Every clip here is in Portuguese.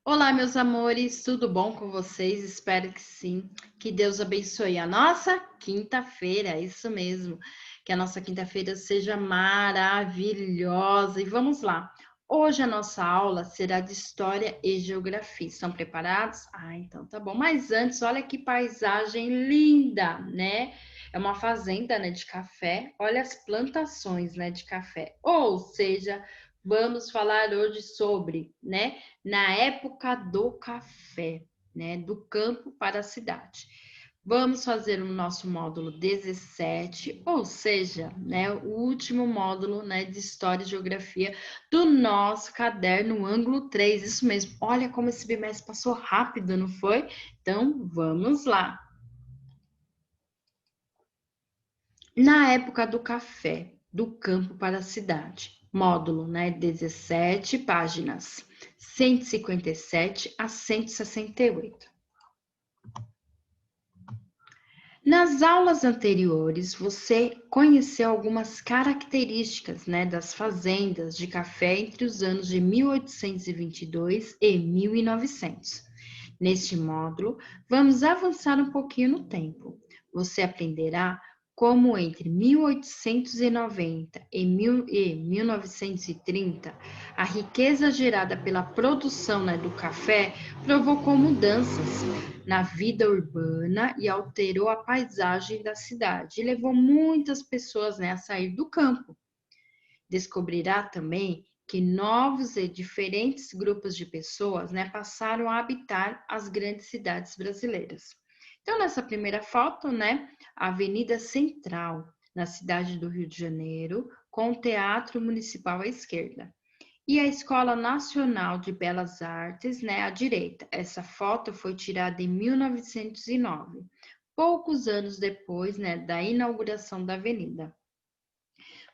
Olá, meus amores, tudo bom com vocês? Espero que sim. Que Deus abençoe a nossa quinta-feira, isso mesmo. Que a nossa quinta-feira seja maravilhosa. E vamos lá. Hoje a nossa aula será de História e Geografia. Estão preparados? Então tá bom. Mas antes, olha que paisagem linda, né? É uma fazenda, né, de café. Olha as plantações, né, de café. Ou seja, vamos falar hoje sobre, né, na época do café, né, do campo para a cidade. Vamos fazer o nosso módulo 17, ou seja, né, o último módulo, né, de História e Geografia do nosso caderno ângulo 3. Isso mesmo. Olha como esse bimestre passou rápido, não foi? Então, vamos lá. Na época do café, do campo para a cidade. Módulo, né? 17 páginas, 157 a 168. Nas aulas anteriores, você conheceu algumas características, né, das fazendas de café entre os anos de 1822 e 1900. Neste módulo, vamos avançar um pouquinho no tempo. Você aprenderá como entre 1890 e 1930, a riqueza gerada pela produção, né, do café provocou mudanças na vida urbana e alterou a paisagem da cidade e levou muitas pessoas, né, a sair do campo. Descobrirá também que novos e diferentes grupos de pessoas, né, passaram a habitar as grandes cidades brasileiras. Então, nessa primeira foto, né, a Avenida Central, na cidade do Rio de Janeiro, com o Teatro Municipal à esquerda. E a Escola Nacional de Belas Artes, né, à direita. Essa foto foi tirada em 1909, poucos anos depois, né, da inauguração da avenida.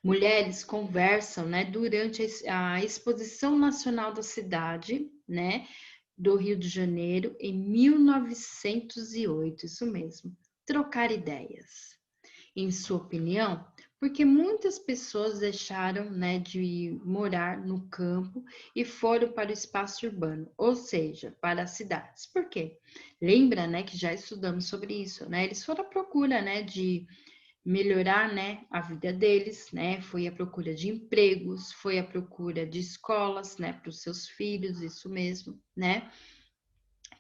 Mulheres conversam, né, durante a Exposição Nacional da Cidade, né, do Rio de Janeiro, em 1908, isso mesmo. Trocar ideias. Em sua opinião, porque muitas pessoas deixaram, né, de morar no campo e foram para o espaço urbano, ou seja, para as cidades. Por quê? Lembra, né, que já estudamos sobre isso, né? Eles foram à procura, né, de melhorar, né, a vida deles, né? Foi à procura de empregos, foi à procura de escolas, né, para os seus filhos, isso mesmo, né?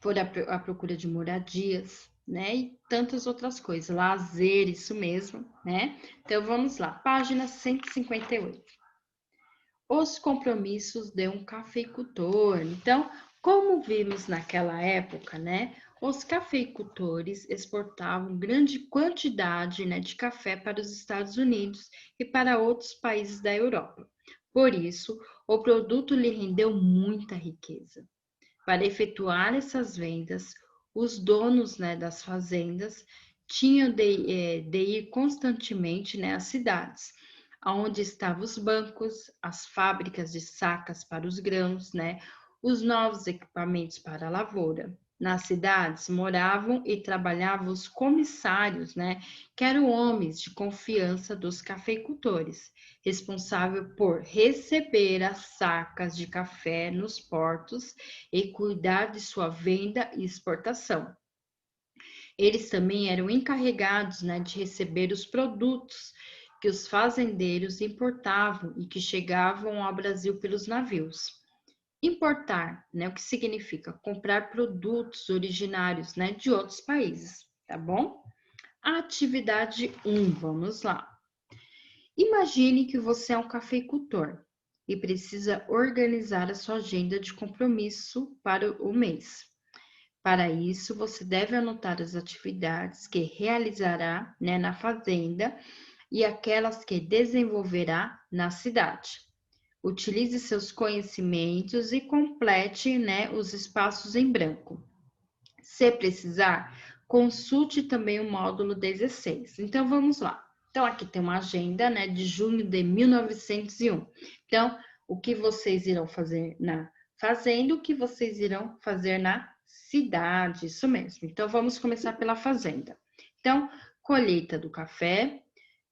Foram à procura de moradias, né? E tantas outras coisas, lazer, isso mesmo, né? Então vamos lá, página 158. Os compromissos de um cafeicultor. Então, como vimos naquela época, né? Os cafeicultores exportavam grande quantidade, né, de café para os Estados Unidos e para outros países da Europa. Por isso, o produto lhe rendeu muita riqueza. Para efetuar essas vendas, os donos, né, das fazendas tinham de ir constantemente, né, às cidades, onde estavam os bancos, as fábricas de sacas para os grãos, né, os novos equipamentos para a lavoura. Nas cidades moravam e trabalhavam os comissários, né, que eram homens de confiança dos cafeicultores, responsável por receber as sacas de café nos portos e cuidar de sua venda e exportação. Eles também eram encarregados, né, de receber os produtos que os fazendeiros importavam e que chegavam ao Brasil pelos navios. Importar, né, o que significa comprar produtos originários, né, de outros países, tá bom? A atividade 1, vamos lá. Imagine que você é um cafeicultor e precisa organizar a sua agenda de compromisso para o mês. Para isso, você deve anotar as atividades que realizará, né, na fazenda e aquelas que desenvolverá na cidade. Utilize seus conhecimentos e complete, né, os espaços em branco. Se precisar, consulte também o módulo 16. Então, vamos lá. Então, aqui tem uma agenda, né, de junho de 1901. Então, o que vocês irão fazer na fazenda, o que vocês irão fazer na cidade, isso mesmo. Então, vamos começar pela fazenda. Então, colheita do café,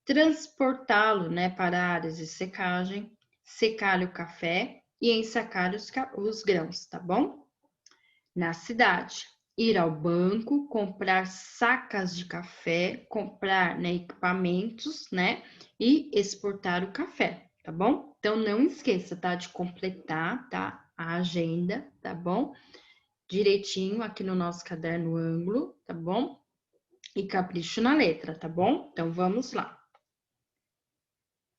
transportá-lo, né, para áreas de secagem, secar o café e ensacar os grãos, tá bom? na cidade. Ir ao banco, comprar sacas de café, comprar, né, equipamentos, né, e exportar o café, tá bom? Então, não esqueça, tá, de completar, tá, a agenda, tá bom? Direitinho aqui no nosso caderno ângulo, tá bom? E capricho na letra, tá bom? Então, vamos lá.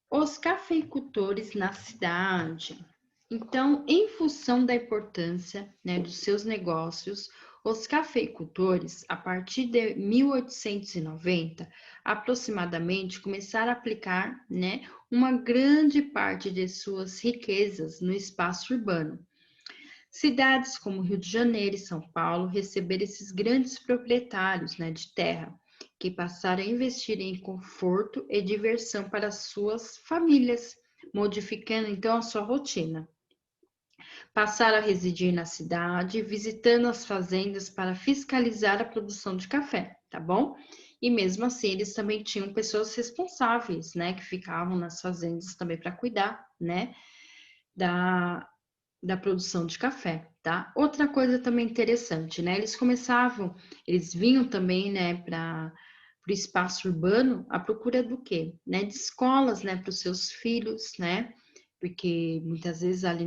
Os cafeicultores na cidade. Então, em função da importância, né, dos seus negócios, os cafeicultores, a partir de 1890, aproximadamente, começaram a aplicar, né, uma grande parte de suas riquezas no espaço urbano. Cidades como Rio de Janeiro e São Paulo receberam esses grandes proprietários, né, de terra, que passaram a investir em conforto e diversão para suas famílias, modificando então a sua rotina. Passaram a residir na cidade, visitando as fazendas para fiscalizar a produção de café, tá bom? E mesmo assim, eles também tinham pessoas responsáveis, né, que ficavam nas fazendas também para cuidar, né, da, da produção de café, tá? Outra coisa também interessante, né, eles vinham também, né, para o espaço urbano à procura do quê? Né, de escolas, né, para os seus filhos, né? Porque muitas vezes ali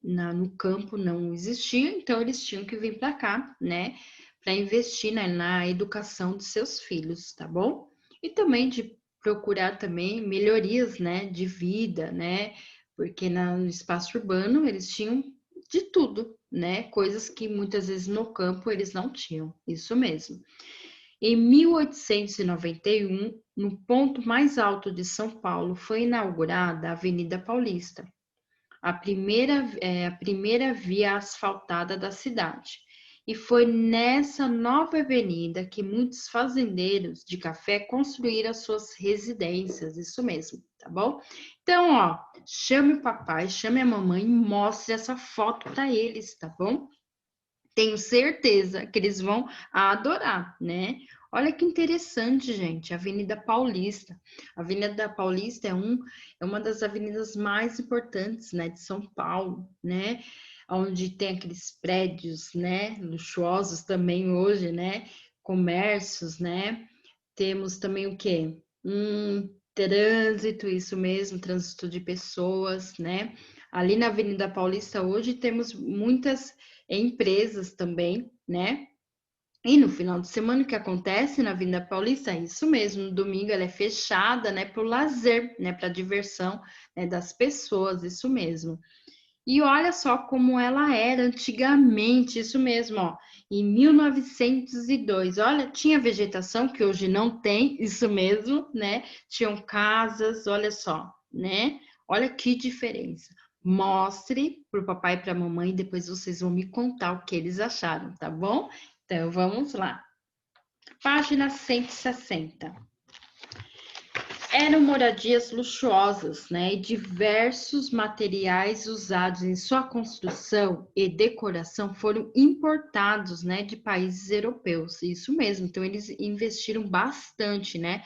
no campo não existia, então eles tinham que vir para cá, né, para investir, né, na educação de seus filhos, tá bom? E também de procurar também melhorias, né, de vida, né, porque no espaço urbano eles tinham de tudo, né, coisas que muitas vezes no campo eles não tinham, isso mesmo. Em 1891, no ponto mais alto de São Paulo, foi inaugurada a Avenida Paulista, a primeira via asfaltada da cidade. E foi nessa nova avenida que muitos fazendeiros de café construíram as suas residências, isso mesmo, tá bom? Então, ó, chame o papai, chame a mamãe e mostre essa foto para eles, tá bom? Tenho certeza que eles vão adorar, né? Olha que interessante, gente, Avenida Paulista. A Avenida Paulista é uma das avenidas mais importantes, né, de São Paulo, né? Onde tem aqueles prédios, né, luxuosos também hoje, né? Comércios, né? Temos também o quê? Trânsito, isso mesmo, trânsito de pessoas, né? Ali na Avenida Paulista hoje temos muitas empresas também, né? E no final de semana, o que acontece na Avenida Paulista? É isso mesmo, no domingo ela é fechada, né, para o lazer, né, para a diversão, né, das pessoas, isso mesmo. E olha só como ela era antigamente, isso mesmo, ó, em 1902. Olha, tinha vegetação que hoje não tem, isso mesmo, né? Tinham casas, olha só, né? Olha que diferença. Mostre para o papai e para a mamãe, depois vocês vão me contar o que eles acharam, tá bom? Então vamos lá. Página 160. Eram moradias luxuosas, né? E diversos materiais usados em sua construção e decoração foram importados, né, de países europeus. Isso mesmo. Então eles investiram bastante, né?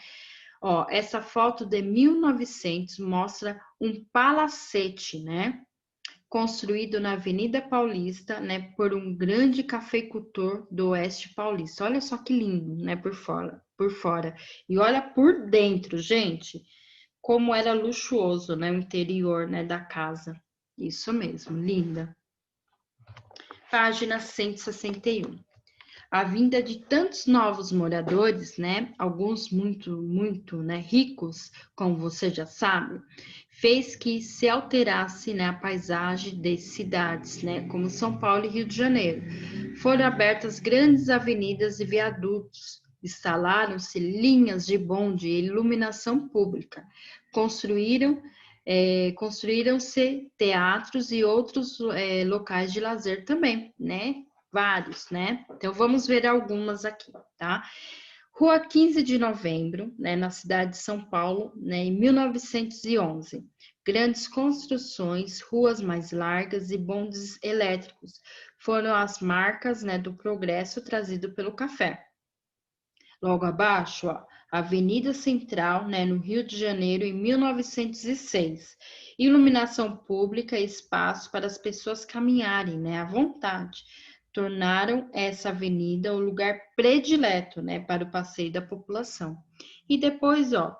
Ó, essa foto de 1900 mostra um palacete, né? Construído na Avenida Paulista, né, por um grande cafeicultor do Oeste Paulista. Olha só que lindo, né, por fora, por fora. E olha por dentro, gente, como era luxuoso, né, o interior, né, da casa. Isso mesmo, linda. Página 161. A vinda de tantos novos moradores, né, alguns muito, né, ricos, como você já sabe, fez que se alterasse, né, a paisagem de cidades, né, como São Paulo e Rio de Janeiro. Foram abertas grandes avenidas e viadutos, instalaram-se linhas de bonde e iluminação pública, construíram-se teatros e outros locais de lazer também, né? Vários, né? Então vamos ver algumas aqui, tá? Rua 15 de Novembro, né, na cidade de São Paulo, né, em 1911. Grandes construções, ruas mais largas e bondes elétricos foram as marcas, né, do progresso trazido pelo café. Logo abaixo, ó, Avenida Central, né, no Rio de Janeiro, em 1906. Iluminação pública e espaço para as pessoas caminharem, né, à vontade. tornaram essa avenida o lugar predileto, né, para o passeio da população. E depois, ó,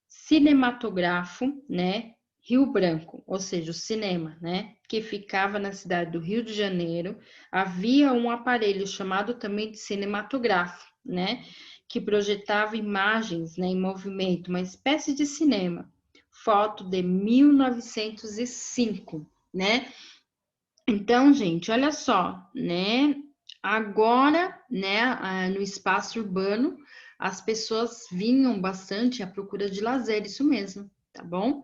cinematógrafo, né, Rio Branco, ou seja, o cinema, né, que ficava na cidade do Rio de Janeiro, havia um aparelho chamado também de cinematógrafo, né, que projetava imagens, né, em movimento, uma espécie de cinema. Foto de 1905, né? Então, gente, olha só, né? Agora, né, no espaço urbano, as pessoas vinham bastante à procura de lazer, isso mesmo, tá bom?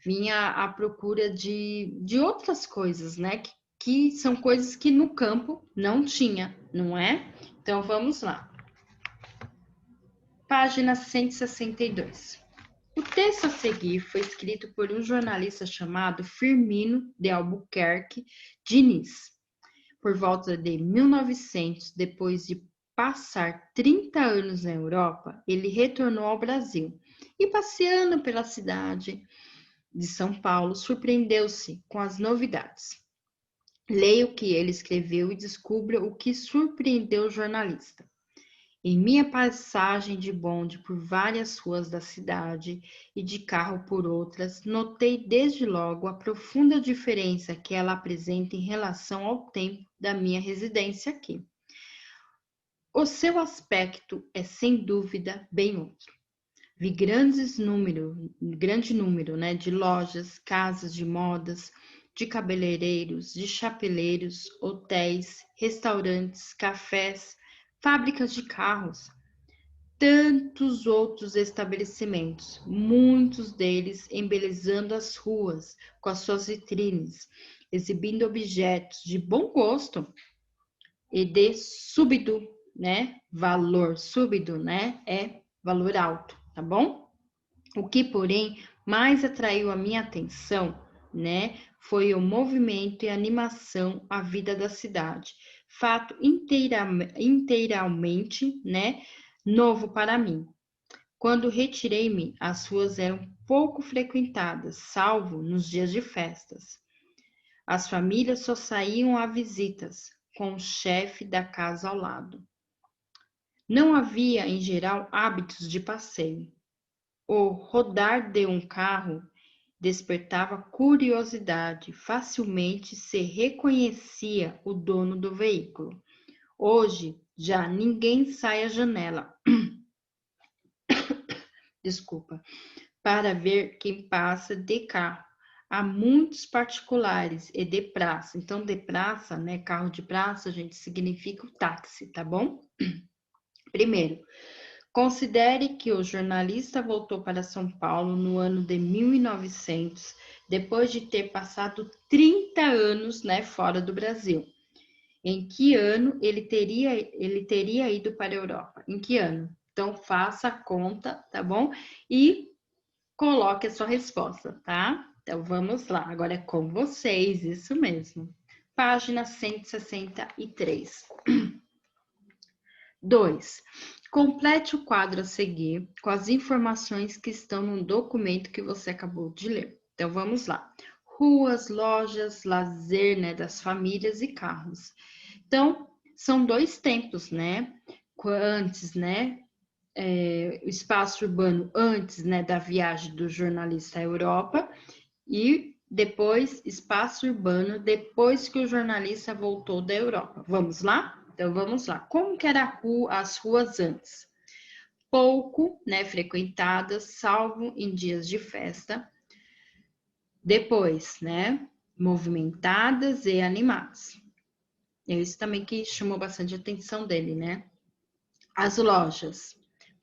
Vinha à procura de outras coisas, né? Que são coisas que no campo não tinha, não é? Então, vamos lá. Página 162. O texto a seguir foi escrito por um jornalista chamado Firmino de Albuquerque Diniz. Por volta de 1900, depois de passar 30 anos na Europa, ele retornou ao Brasil e, passeando pela cidade de São Paulo, surpreendeu-se com as novidades. Leia o que ele escreveu e descubra o que surpreendeu o jornalista. Em minha passagem de bonde por várias ruas da cidade e de carro por outras, notei desde logo a profunda diferença que ela apresenta em relação ao tempo da minha residência aqui. O seu aspecto é, sem dúvida, bem outro. Vi grande número, né, de lojas, casas de modas, de cabeleireiros, de chapeleiros, hotéis, restaurantes, cafés, fábricas de carros, tantos outros estabelecimentos, muitos deles embelezando as ruas com as suas vitrines, exibindo objetos de bom gosto e de súbito, né, valor. Súbito, né, é valor alto, tá bom? O que, porém, mais atraiu a minha atenção, né, foi o movimento e animação à vida da cidade. Fato inteiramente, né, novo para mim. Quando retirei-me, as ruas eram pouco frequentadas, salvo nos dias de festas. As famílias só saíam a visitas, com o chefe da casa ao lado. Não havia, em geral, hábitos de passeio. O rodar de um carro despertava curiosidade, facilmente se reconhecia o dono do veículo. Hoje, já ninguém sai à janela, desculpa, para ver quem passa de carro. Há muitos particulares e de praça. Então, de praça, né? Carro de praça, gente, significa o táxi, tá bom? Primeiro, considere que o jornalista voltou para São Paulo no ano de 1900, depois de ter passado 30 anos, né, fora do Brasil. Em que ano ele teria ido para a Europa? Em que ano? Então, faça a conta, tá bom? E coloque a sua resposta, tá? Então, vamos lá. Agora é com vocês, isso mesmo. Página 163. 2. Complete o quadro a seguir com as informações que estão no documento que você acabou de ler. Então, vamos lá. Ruas, lojas, lazer, né, das famílias e carros. Então, são dois tempos, né? Antes, né? O espaço urbano antes, né, da viagem do jornalista à Europa e depois espaço urbano depois que o jornalista voltou da Europa. Vamos lá? Então vamos lá. Como que era as ruas antes? Pouco, né, frequentadas, salvo em dias de festa. Depois, né, movimentadas e animadas. É isso também que chamou bastante atenção dele, né? As lojas,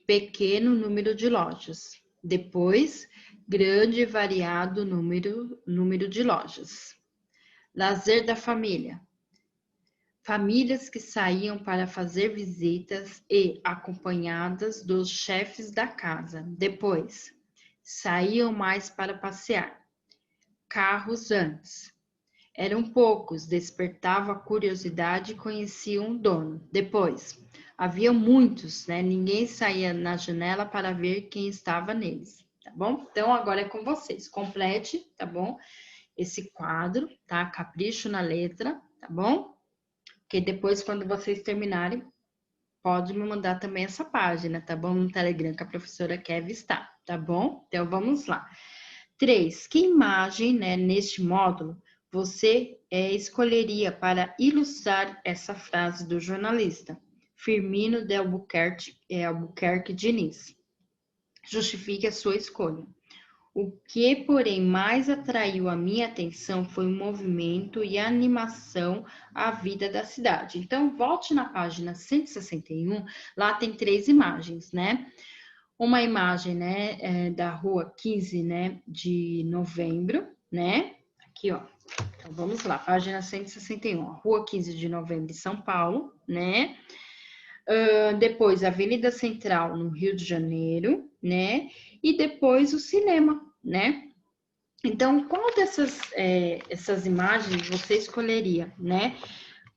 pequeno número de lojas. Depois, grande e variado número de lojas. Lazer da família. Famílias que saíam para fazer visitas e acompanhadas dos chefes da casa. Depois, saíam mais para passear. Carros antes. Eram poucos, despertava a curiosidade e conheciam o dono. Depois, havia muitos, né? Ninguém saía na janela para ver quem estava neles, tá bom? Então, agora é com vocês. Complete, tá bom? Esse quadro, tá? Capricho na letra, tá bom? Que depois, quando vocês terminarem, pode me mandar também essa página, tá bom? No Telegram que a professora quer avistar, tá bom? Então, vamos lá. 3. Que imagem, né, neste módulo, você escolheria para ilustrar essa frase do jornalista? Firmino de Albuquerque Diniz. Justifique a sua escolha. O que, porém, mais atraiu a minha atenção foi o movimento e a animação à vida da cidade. Então, volte na página 161, lá tem 3 imagens, né? Uma imagem, né, da rua 15, né, de novembro, né? Aqui, ó. Então, vamos lá, página 161, rua 15 de novembro de São Paulo, né? Depois, a Avenida Central, no Rio de Janeiro, né? E depois o cinema, né? Então, qual dessas essas imagens você escolheria, né?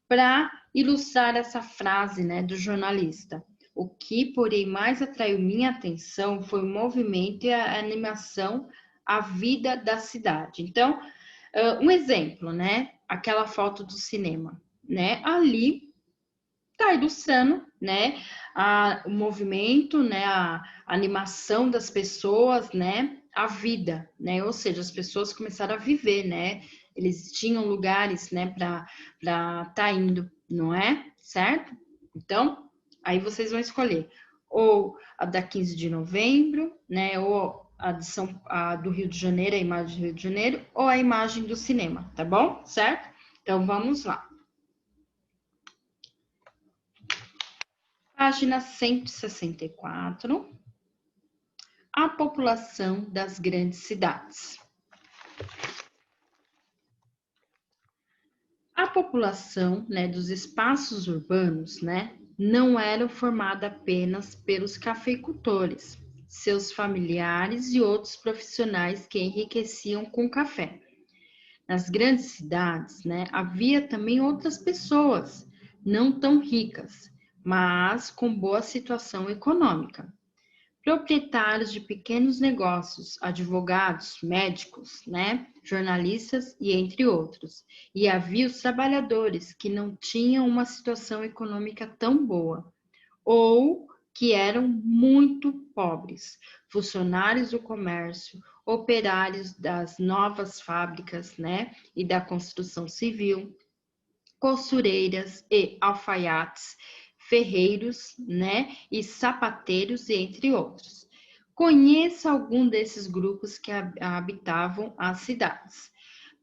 Para ilustrar essa frase, né, do jornalista? O que, porém, mais atraiu minha atenção foi o movimento e a animação à vida da cidade. Então, um exemplo, né? Aquela foto do cinema, né? Ali está ilustrando, né, o movimento, né, a animação das pessoas, né, a vida, né, ou seja, as pessoas começaram a viver, né, eles tinham lugares, né, para tá indo, não é? Certo? Então, aí vocês vão escolher ou a da 15 de novembro, né, ou a do Rio de Janeiro, a imagem do Rio de Janeiro, ou a imagem do cinema, tá bom? Certo? Então, vamos lá. Página 164. A população das grandes cidades. A população, né, dos espaços urbanos, né, não era formada apenas pelos cafeicultores, seus familiares e outros profissionais que enriqueciam com café. Nas grandes cidades, né, havia também outras pessoas, não tão ricas, mas com boa situação econômica. Proprietários de pequenos negócios, advogados, médicos, né, jornalistas e entre outros. E havia os trabalhadores que não tinham uma situação econômica tão boa ou que eram muito pobres, funcionários do comércio, operários das novas fábricas, né, e da construção civil, costureiras e alfaiates, ferreiros, né, e sapateiros, entre outros. Conheça algum desses grupos que habitavam as cidades.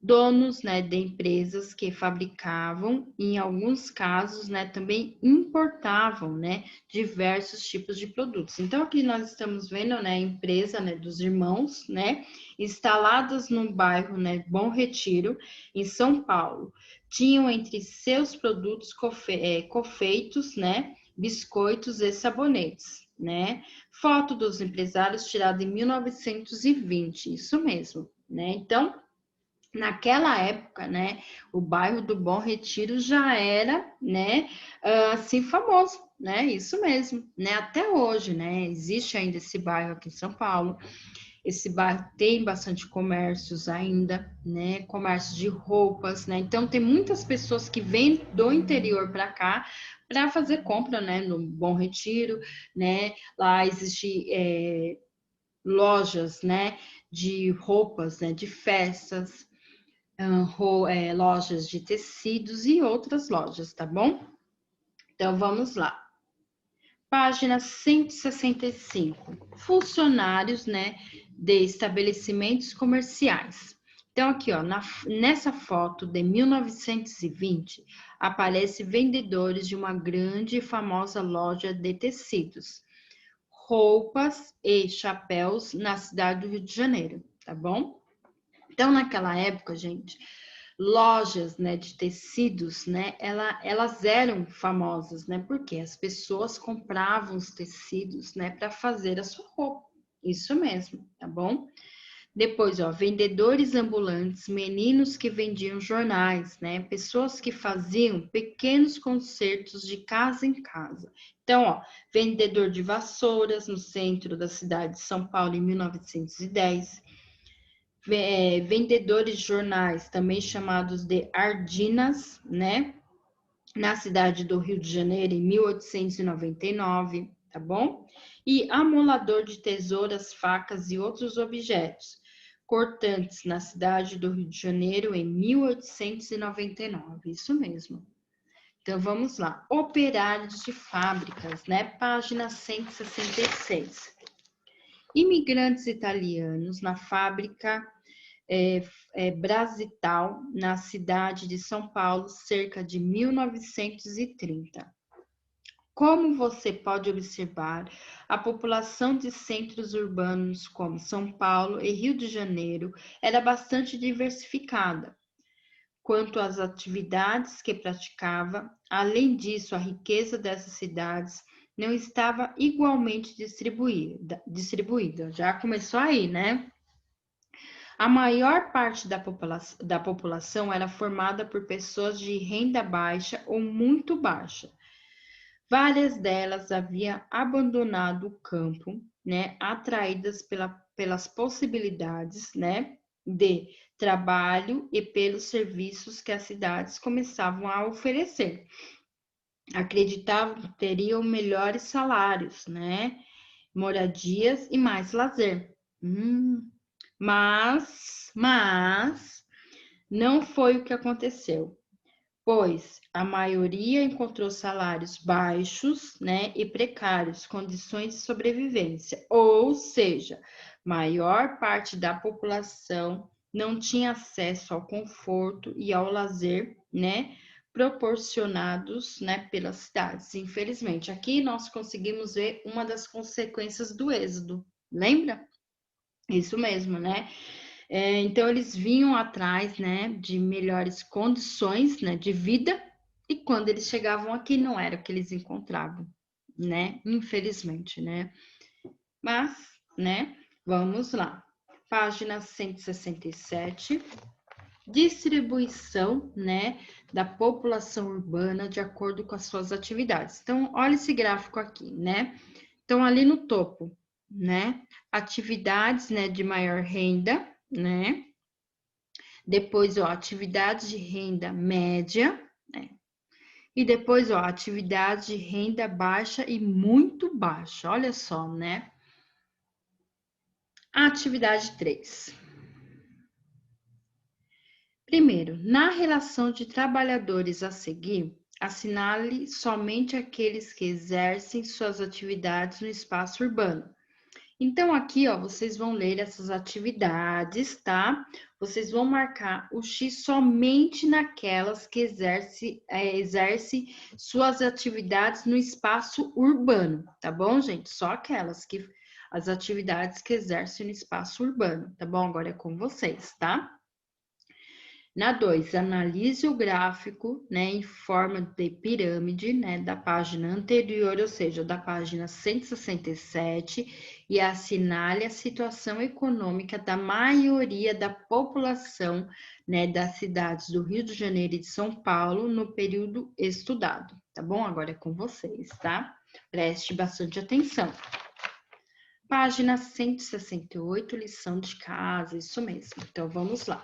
Donos, né, de empresas que fabricavam, em alguns casos, né, também importavam, né, diversos tipos de produtos. Então, aqui nós estamos vendo, né, a empresa, né, dos irmãos, né, instaladas no bairro, né, Bom Retiro, em São Paulo. Tinham entre seus produtos confeitos, né, biscoitos e sabonetes, né? Foto dos empresários tirada em 1920, isso mesmo, né? Então, naquela época, né, o bairro do Bom Retiro já era, né, assim famoso, né? Isso mesmo, né? Até hoje, né? Existe ainda esse bairro aqui em São Paulo. Esse bairro tem bastante comércios ainda, né? Comércio de roupas, né? Então tem muitas pessoas que vêm do interior para cá para fazer compra, né? No Bom Retiro, né? Lá existe lojas, né? De roupas, né? De festas, lojas de tecidos e outras lojas, tá bom? Então vamos lá. Página 165. Funcionários, né, de estabelecimentos comerciais. Então, aqui, ó, nessa foto de 1920, aparece vendedores de uma grande e famosa loja de tecidos, roupas e chapéus na cidade do Rio de Janeiro, tá bom? Então, naquela época, gente, lojas, né, de tecidos, né, elas eram famosas, né, porque as pessoas compravam os tecidos, né, para fazer a sua roupa. Isso mesmo, tá bom? Depois, ó, vendedores ambulantes, meninos que vendiam jornais, né, pessoas que faziam pequenos concertos de casa em casa. Então, ó, vendedor de vassouras no centro da cidade de São Paulo em 1910. Vendedores de jornais, também chamados de ardinas, né? na cidade do Rio de Janeiro em 1899, tá bom? E amolador de tesouras, facas e outros objetos cortantes na cidade do Rio de Janeiro em 1899, isso mesmo. Então vamos lá, operários de fábricas, né? Página 166. Imigrantes italianos na fábrica Brasital, na cidade de São Paulo, cerca de 1930. Como você pode observar, a população de centros urbanos como São Paulo e Rio de Janeiro era bastante diversificada quanto às atividades que praticava. Além disso, a riqueza dessas cidades não estava igualmente distribuída. Já começou aí, né? A maior parte da população era formada por pessoas de renda baixa ou muito baixa. Várias delas haviam abandonado o campo, né, atraídas pelas possibilidades, né, de trabalho e pelos serviços que as cidades começavam a oferecer. Acreditavam que teriam melhores salários, né, moradias e mais lazer. Mas não foi o que aconteceu, pois a maioria encontrou salários baixos, né, e precários, condições de sobrevivência, ou seja, maior parte da população não tinha acesso ao conforto e ao lazer, né, proporcionados, né, pelas cidades. Infelizmente, aqui nós conseguimos ver uma das consequências do êxodo, lembra? Isso mesmo, né? Então eles vinham atrás, né, de melhores condições, né, de vida, e quando eles chegavam aqui não era o que eles encontravam, né? Infelizmente, né? Mas, né, vamos lá. Página 167. Distribuição, né, da população urbana de acordo com as suas atividades. Então, olha esse gráfico aqui, né? Então, ali no topo, né, atividades, né, de maior renda, né? Depois, ó, atividades de renda média, né? E depois, ó, atividades de renda baixa e muito baixa. Olha só, né? A atividade 3. Primeiro, na relação de trabalhadores a seguir, assinale somente aqueles que exercem suas atividades no espaço urbano. Então, aqui, ó, vocês vão ler essas atividades, tá? Vocês vão marcar o X somente naquelas que exerce suas atividades no espaço urbano, tá bom, gente? Só as atividades que exercem no espaço urbano, tá bom? Agora é com vocês, tá? Na 2, analise o gráfico, né, em forma de pirâmide, né, da página anterior, ou seja, da página 167, e assinale a situação econômica da maioria da população, né, das cidades do Rio de Janeiro e de São Paulo no período estudado, tá bom? Agora é com vocês, tá? Preste bastante atenção. Página 168, lição de casa, isso mesmo. Então, vamos lá.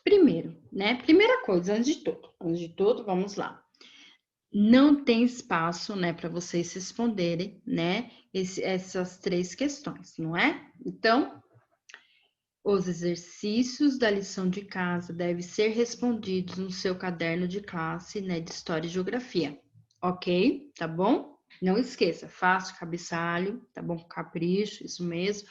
Primeiro, né? Primeira coisa, antes de tudo, vamos lá. Não tem espaço, né, para vocês se responderem, né, essas 3 questões, não é? Então, os exercícios da lição de casa devem ser respondidos no seu caderno de classe, né, de História e Geografia, ok? Tá bom? Não esqueça, faça o cabeçalho, tá bom? Capricho, isso mesmo.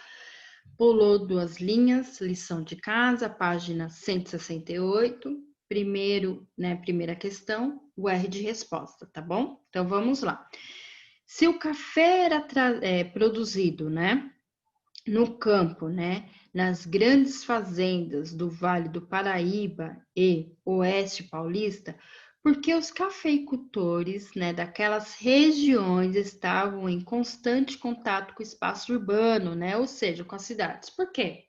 Pulou 2 linhas, lição de casa, página 168. Primeiro, né, primeira questão, o R de resposta, tá bom? Então, vamos lá. Se o café era produzido, né, no campo, né, nas grandes fazendas do Vale do Paraíba e Oeste Paulista, porque os cafeicultores, né, daquelas regiões estavam em constante contato com o espaço urbano, né, ou seja, com as cidades. Por quê?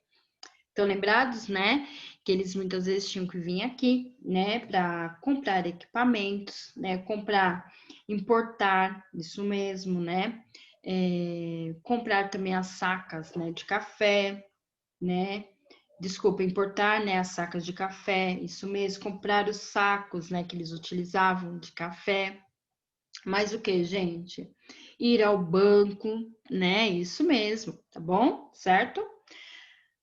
Estão lembrados, né, que eles muitas vezes tinham que vir aqui, né, para comprar equipamentos, né, importar, isso mesmo, né, comprar também as sacas, né, de café, né, desculpa, importar, né, as sacas de café, isso mesmo, comprar os sacos, né, que eles utilizavam de café. Mas o que, gente? Ir ao banco, né? Isso mesmo, tá bom? Certo?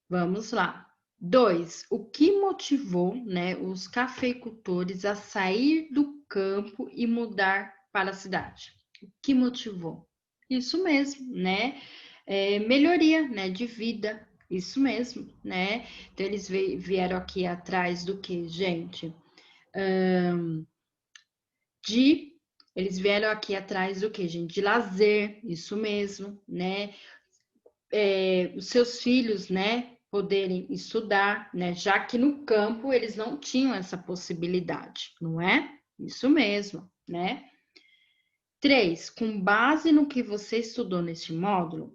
Vamos lá. 2. O que motivou, né, os cafeicultores a sair do campo e mudar para a cidade? O que motivou? Isso mesmo, né? Melhoria, né, de vida. Isso mesmo, né? Então, eles vieram aqui atrás do que, gente? De Eles vieram aqui atrás do que, gente? De lazer, isso mesmo, né? Os seus filhos, né, poderem estudar, né? Já que no campo eles não tinham essa possibilidade, não é? Isso mesmo, né? 3. Com base no que você estudou neste módulo,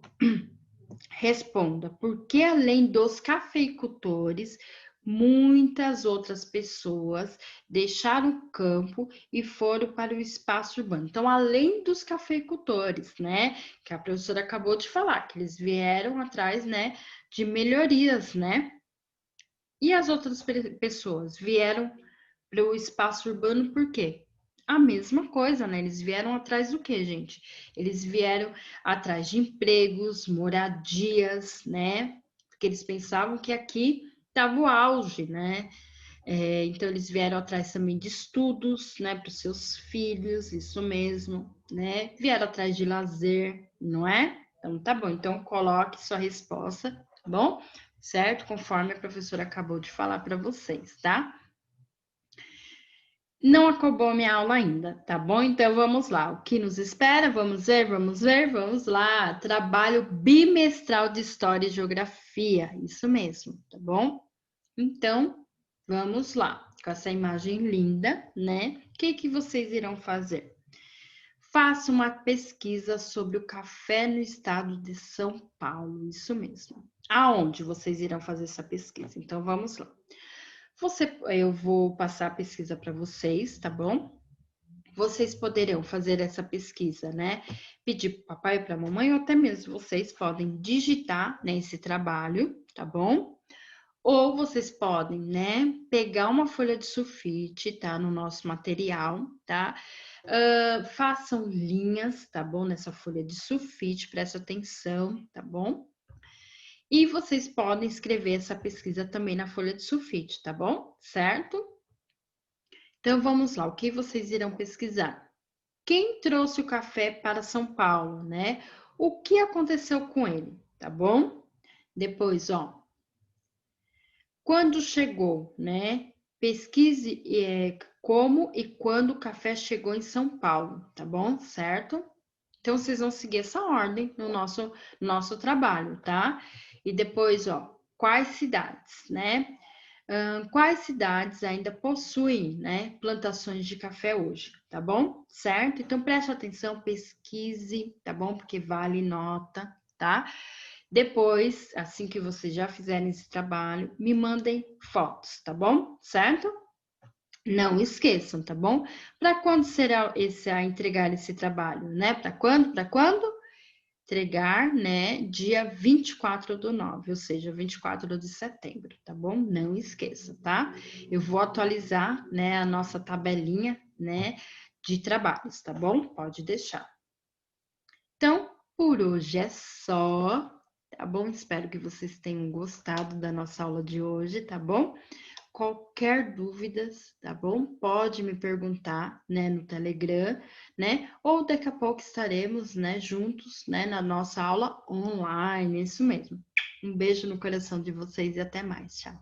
responda por que além dos cafeicultores, muitas outras pessoas deixaram o campo e foram para o espaço urbano. Então, além dos cafeicultores, né, que a professora acabou de falar, que eles vieram atrás, né, de melhorias, né? E as outras pessoas vieram para o espaço urbano por quê? A mesma coisa, né? Eles vieram atrás do quê, gente? Eles vieram atrás de empregos, moradias, né? Porque eles pensavam que aqui estava o auge, né? Então, eles vieram atrás também de estudos, né? Para os seus filhos, isso mesmo, né? Vieram atrás de lazer, não é? Então, tá bom. Então, coloque sua resposta, tá bom? Certo? Conforme a professora acabou de falar para vocês, tá? Não acabou a minha aula ainda, tá bom? Então vamos lá. O que nos espera? Vamos ver, vamos ver, vamos lá. Trabalho bimestral de História e Geografia, isso mesmo, tá bom? Então, vamos lá. Com essa imagem linda, né? O que que vocês irão fazer? Faça uma pesquisa sobre o café no estado de São Paulo, isso mesmo. Aonde vocês irão fazer essa pesquisa? Então, vamos lá. Eu vou passar a pesquisa para vocês, tá bom? Vocês poderão fazer essa pesquisa, né? Pedir para papai e para a mamãe, ou até mesmo vocês podem digitar nesse trabalho, tá bom? Ou vocês podem, né, pegar uma folha de sulfite, tá? No nosso material, tá? Façam linhas, tá bom? Nessa folha de sulfite, presta atenção, tá bom? E vocês podem escrever essa pesquisa também na folha de sulfite, tá bom? Certo? Então vamos lá, o que vocês irão pesquisar? Quem trouxe o café para São Paulo, né? O que aconteceu com ele, tá bom? Depois, ó, quando chegou, né? Pesquise como e quando o café chegou em São Paulo, tá bom? Certo? Então, vocês vão seguir essa ordem no nosso trabalho, tá? E depois, ó, quais cidades, né? Quais cidades ainda possuem, né, plantações de café hoje, tá bom? Certo? Então, preste atenção, pesquise, tá bom? Porque vale nota, tá? Depois, assim que vocês já fizerem esse trabalho, me mandem fotos, tá bom? Certo? Não esqueçam, tá bom? Para quando será a entregar esse trabalho, né? Para quando? Para quando? Entregar, né, dia 24/9, ou seja, 24 de setembro, tá bom? Não esqueça, tá? Eu vou atualizar, né, a nossa tabelinha, né, de trabalhos, tá bom? Pode deixar. Então, por hoje é só, tá bom? Espero que vocês tenham gostado da nossa aula de hoje, tá bom? Qualquer dúvidas, tá bom? Pode me perguntar, né, no Telegram, né? Ou daqui a pouco estaremos, né, juntos, né, na nossa aula online, isso mesmo. Um beijo no coração de vocês e até mais. Tchau.